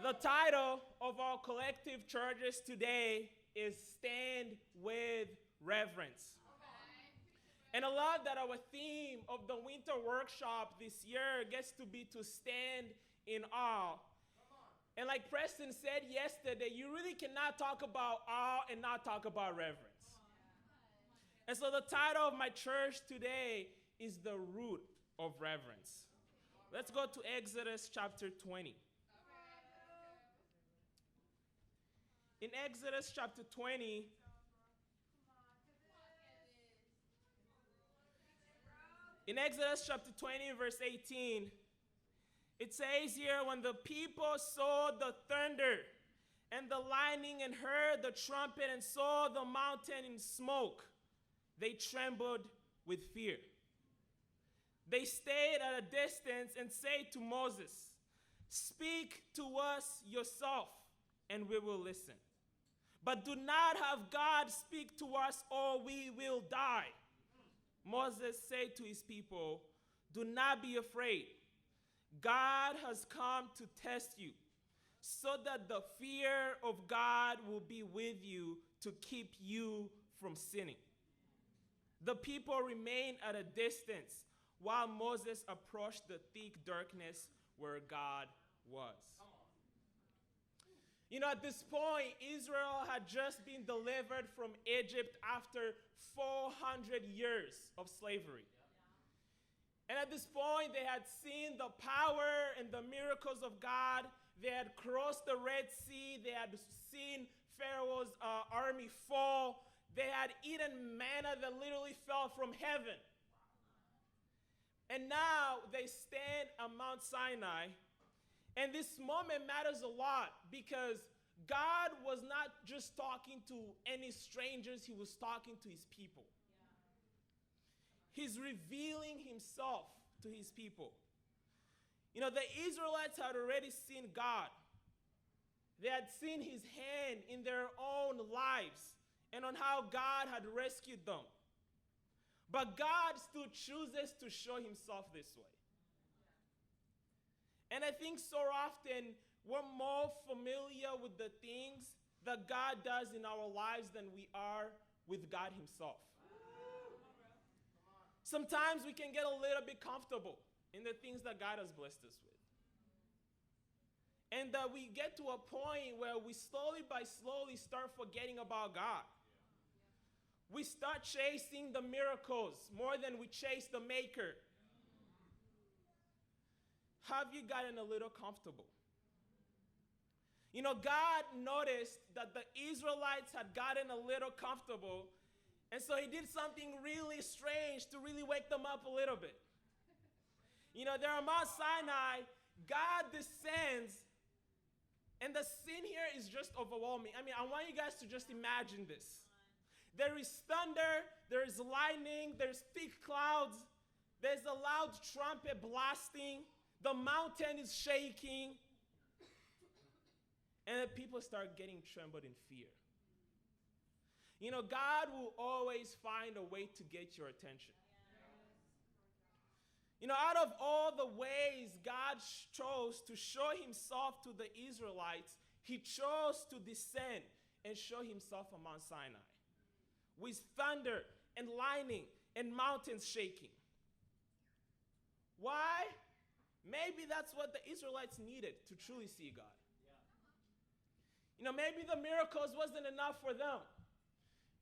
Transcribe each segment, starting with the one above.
The title of our collective churches today is Stand with Reverence. And I love that our theme of the winter workshop this year gets to be to stand in awe. And like Preston said yesterday, you really cannot talk about awe and not talk about reverence. And so the title of my church today is The Root of Reverence. Let's go to Exodus chapter 20. In Exodus chapter 20, verse 18, it says here, when the people saw the thunder and the lightning and heard the trumpet and saw the mountain in smoke, they trembled with fear. They stayed at a distance and said to Moses, "Speak to us yourself, and we will listen. But do not have God speak to us, or we will die." Moses said to his people, "Do not be afraid. God has come to test you, so that the fear of God will be with you to keep you from sinning." The people remained at a distance while Moses approached the thick darkness where God was. You know, at this point, Israel had just been delivered from Egypt after 400 years of slavery. And at this point, they had seen the power and the miracles of God. They had crossed the Red Sea. They had seen Pharaoh's army fall. They had eaten manna that literally fell from heaven. And now they stand on Mount Sinai. And this moment matters a lot because God was not just talking to any strangers, he was talking to his people. He's revealing himself to his people. You know, the Israelites had already seen God. They had seen his hand in their own lives and on how God had rescued them. But God still chooses to show himself this way. And I think so often we're more familiar with the things that God does in our lives than we are with God himself. Sometimes we can get a little bit comfortable in the things that God has blessed us with. And that we get to a point where we slowly start forgetting about God. We start chasing the miracles more than we chase the maker. Have you gotten a little comfortable? You know, God noticed that the Israelites had gotten a little comfortable, and so he did something really strange to really wake them up a little bit. You know, they're on Mount Sinai, God descends, and the scene here is just overwhelming. I mean, I want you guys to just imagine this. There is thunder, there is lightning, there's thick clouds, there's a loud trumpet blasting, the mountain is shaking, and the people start getting trembled in fear. You know, God will always find a way to get your attention. You know, out of all the ways God chose to show himself to the Israelites, he chose to descend and show himself on Mount Sinai with thunder and lightning and mountains shaking. Why? Maybe that's what the Israelites needed to truly see God. You know, maybe the miracles wasn't enough for them.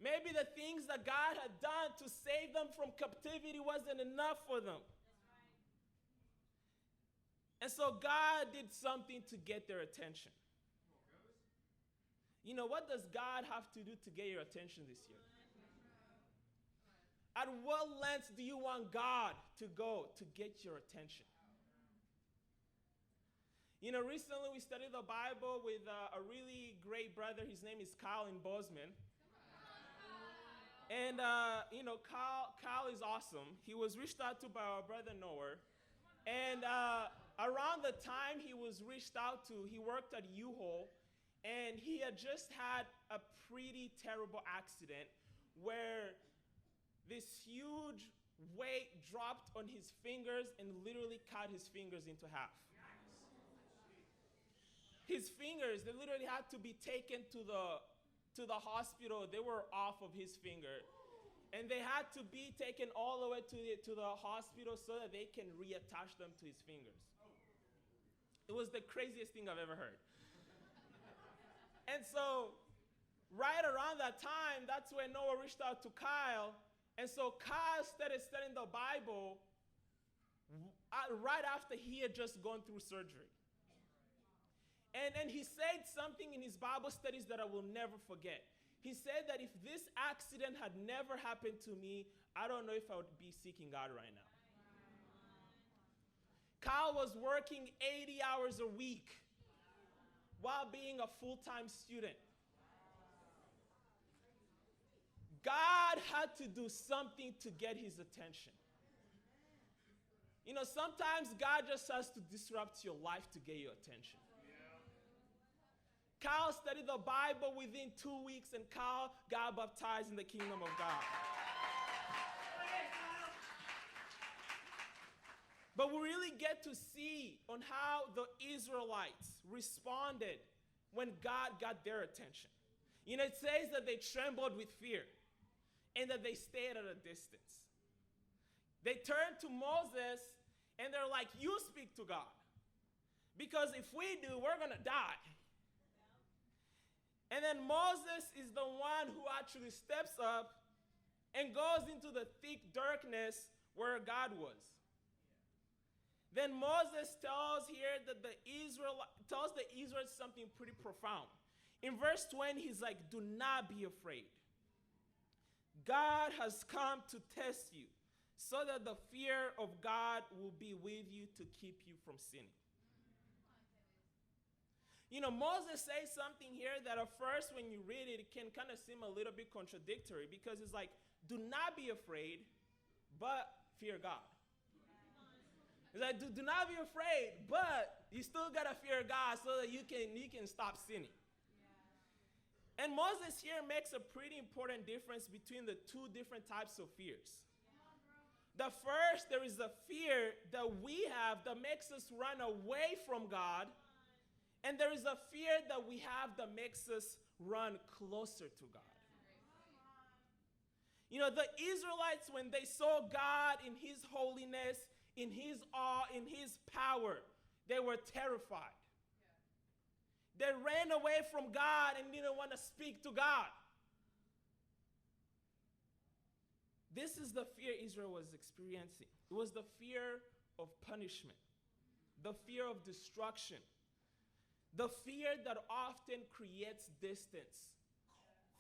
Maybe the things that God had done to save them from captivity wasn't enough for them. And so God did something to get their attention. You know, what does God have to do to get your attention this year? At what lengths do you want God to go to get your attention? You know, recently we studied the Bible with a really great brother. His name is Kyle in Bozeman. And, you know, Kyle is awesome. He was reached out to by our brother Noah. And around the time he was reached out to, he worked at U-Haul. And he had just had a pretty terrible accident where this huge weight dropped on his fingers and literally cut his fingers into half. his fingers, they literally had to be taken to the hospital. They were off of his finger. And they had to be taken all the way to the hospital so that they can reattach them to his fingers. It was the craziest thing I've ever heard. And so, right around that time, that's when Noah reached out to Kyle. And so Kyle started studying the Bible right after he had just gone through surgery. And he said something in his Bible studies that I will never forget. He said that if this accident had never happened to me, I don't know if I would be seeking God right now. Kyle was working 80 hours a week while being a full-time student. God had to do something to get his attention. You know, sometimes God just has to disrupt your life to get your attention. Kyle studied the Bible within 2 weeks, and Kyle got baptized in the kingdom of God. But we really get to see on how the Israelites responded when God got their attention. You know, it says that they trembled with fear and that they stayed at a distance. They turned to Moses and they're like, you speak to God. Because if we do, we're going to die. And then Moses is the one who actually steps up and goes into the thick darkness where God was. Then Moses tells here that tells the Israelites something pretty profound. In verse 20, he's like, do not be afraid. God has come to test you so that the fear of God will be with you to keep you from sinning. You know, Moses says something here that at first when you read it, it can kind of seem a little bit contradictory because it's like, do not be afraid, but fear God. It's like, do not be afraid, but you still got to fear God so that you can stop sinning. Yeah. And Moses here makes a pretty important difference between the two different types of fears. The first, there is a fear that we have that makes us run away from God. And there is a fear that we have that makes us run closer to God. You know, the Israelites, when they saw God in his holiness, in his awe, in his power, they were terrified. They ran away from God and didn't want to speak to God. This is the fear Israel was experiencing. It was the fear of punishment, the fear of destruction, the fear that often creates distance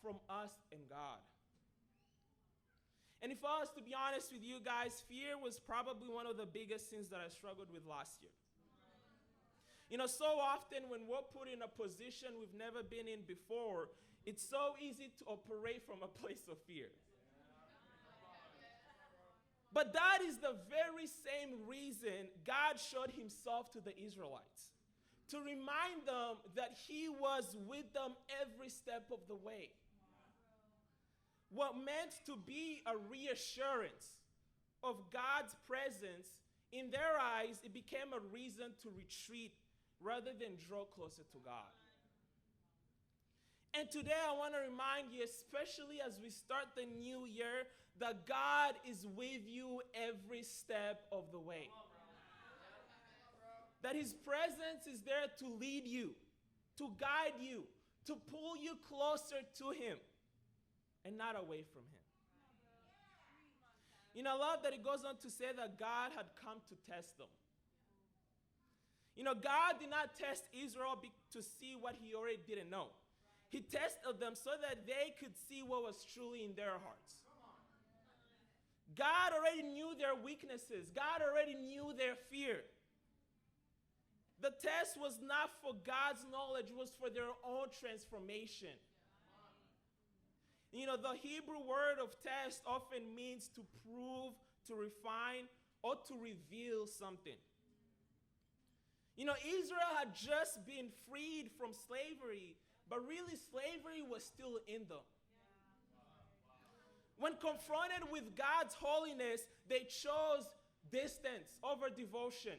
from us and God. And if I was to be honest with you guys, fear was probably one of the biggest sins that I struggled with last year. You know, so often when we're put in a position we've never been in before, it's so easy to operate from a place of fear. But that is the very same reason God showed himself to the Israelites, to remind them that he was with them every step of the way. What meant to be a reassurance of God's presence, in their eyes, it became a reason to retreat rather than draw closer to God. And today I want to remind you, especially as we start the new year, that God is with you every step of the way. That his presence is there to lead you, to guide you, to pull you closer to him and not away from him. You know, I love that it goes on to say that God had come to test them. You know, God did not test Israel to see what he already didn't know. He tested them so that they could see what was truly in their hearts. God already knew their weaknesses. God already knew their fear. The test was not for God's knowledge, it was for their own transformation. You know, the Hebrew word of test often means to prove, to refine, or to reveal something. You know, Israel had just been freed from slavery, but really slavery was still in them. When confronted with God's holiness, they chose distance over devotion.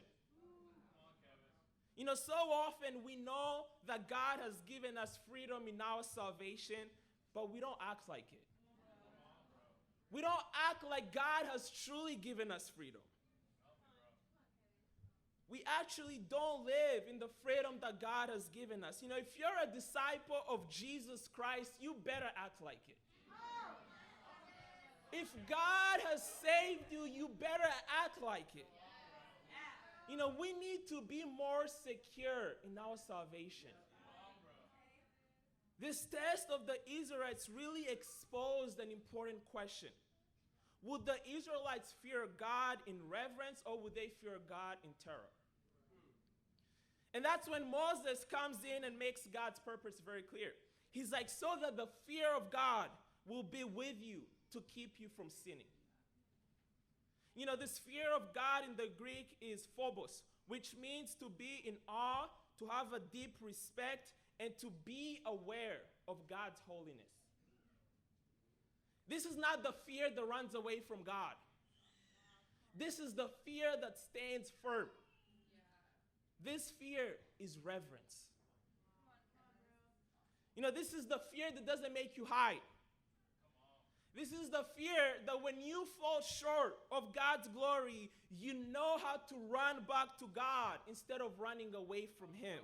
So often we know that God has given us freedom in our salvation, but we don't act like it. We don't act like God has truly given us freedom. We actually don't live in the freedom that God has given us. If you're a disciple of Jesus Christ, you better act like it. If God has saved you, you better act like it. We need to be more secure in our salvation. This test of the Israelites really exposed an important question. Would the Israelites fear God in reverence, or would they fear God in terror? And that's when Moses comes in and makes God's purpose very clear. He's like, so that the fear of God will be with you to keep you from sinning. This fear of God in the Greek is phobos, which means to be in awe, to have a deep respect, and to be aware of God's holiness. This is not the fear that runs away from God. This is the fear that stands firm. This fear is reverence. This is the fear that doesn't make you hide. This is the fear that when you fall short of God's glory, you know how to run back to God instead of running away from Him.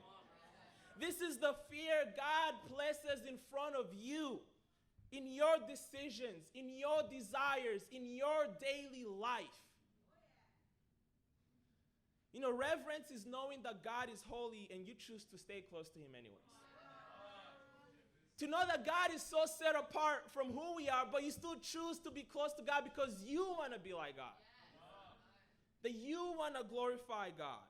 This is the fear God places in front of you in your decisions, in your desires, in your daily life. Reverence is knowing that God is holy and you choose to stay close to Him anyways. To know that God is so set apart from who we are, but you still choose to be close to God because you want to be like God. That you want to glorify God.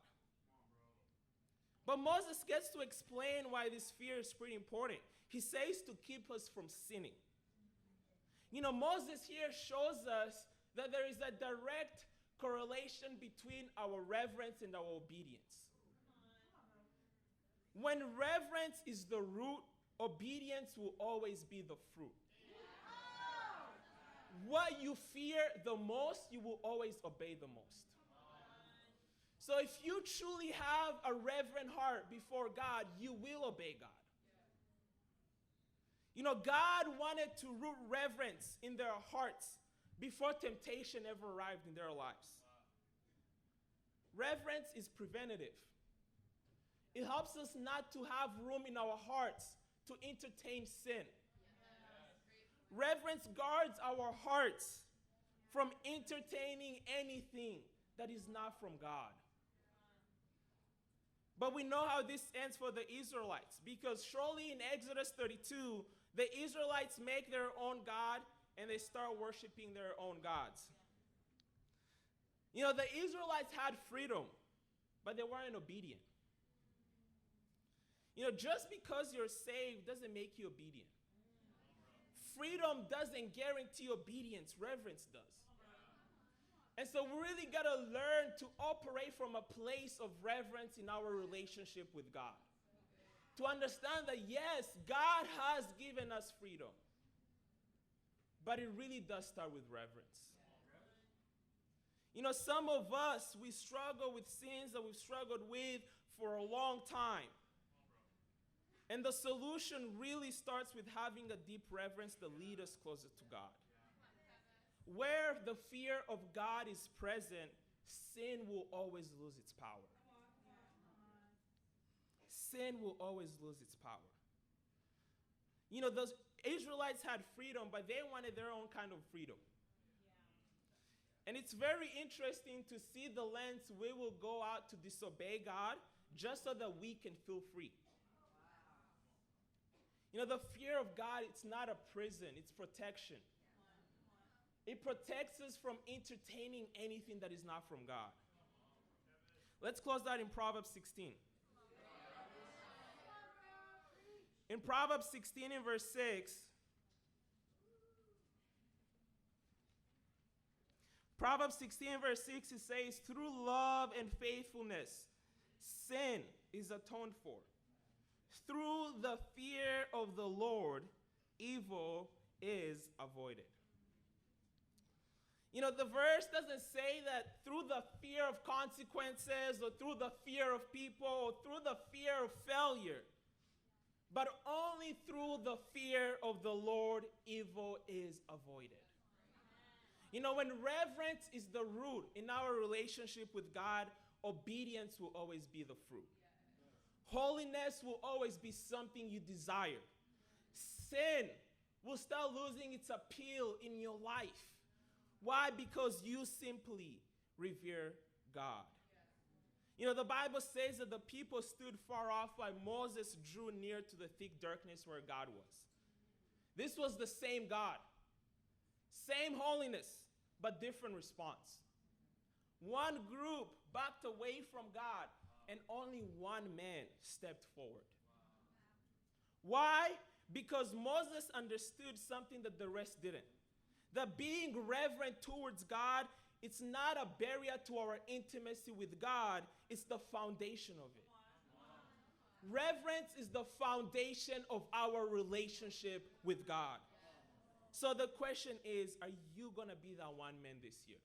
But Moses gets to explain why this fear is pretty important. He says to keep us from sinning. Moses here shows us that there is a direct correlation between our reverence and our obedience. When reverence is the root, obedience will always be the fruit. What you fear the most, you will always obey the most. So if you truly have a reverent heart before God, you will obey God. God wanted to root reverence in their hearts before temptation ever arrived in their lives. Reverence is preventative. It helps us not to have room in our hearts to entertain sin. Reverence guards our hearts from entertaining anything that is not from God. But we know how this ends for the Israelites, because surely in Exodus 32, the Israelites make their own God and they start worshiping their own gods. The Israelites had freedom, but they weren't obedient. Just because you're saved doesn't make you obedient. Freedom doesn't guarantee obedience, reverence does. And so we really got to learn to operate from a place of reverence in our relationship with God. To understand that, yes, God has given us freedom, but it really does start with reverence. Some of us, we struggle with sins that we've struggled with for a long time. And the solution really starts with having a deep reverence that leads us closer to God. Where the fear of God is present, sin will always lose its power. Sin will always lose its power. Those Israelites had freedom, but they wanted their own kind of freedom. And it's very interesting to see the lengths we will go out to disobey God just so that we can feel free. The fear of God, it's not a prison, it's protection. It protects us from entertaining anything that is not from God. Let's close that in Proverbs 16. In Proverbs 16 in verse 6, Proverbs 16 verse 6, it says, through love and faithfulness, sin is atoned for. Through the fear of the Lord, evil is avoided. You know, the verse doesn't say that through the fear of consequences or through the fear of people or through the fear of failure, but only through the fear of the Lord, evil is avoided. You know, when reverence is the root in our relationship with God, obedience will always be the fruit. Holiness will always be something you desire. Sin will start losing its appeal in your life. Why? Because you simply revere God. You know, the Bible says that the people stood far off while Moses drew near to the thick darkness where God was. This was the same God. Same holiness, but different response. One group backed away from God, and only one man stepped forward. Why? Because Moses understood something that the rest didn't. That being reverent towards God, it's not a barrier to our intimacy with God, it's the foundation of it. Reverence is the foundation of our relationship with God. So the question is, are you going to be that one man this year?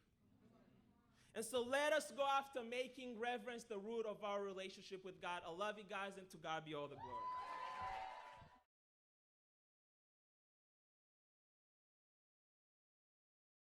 And so let us go after making reverence the root of our relationship with God. I love you guys, and to God be all the glory.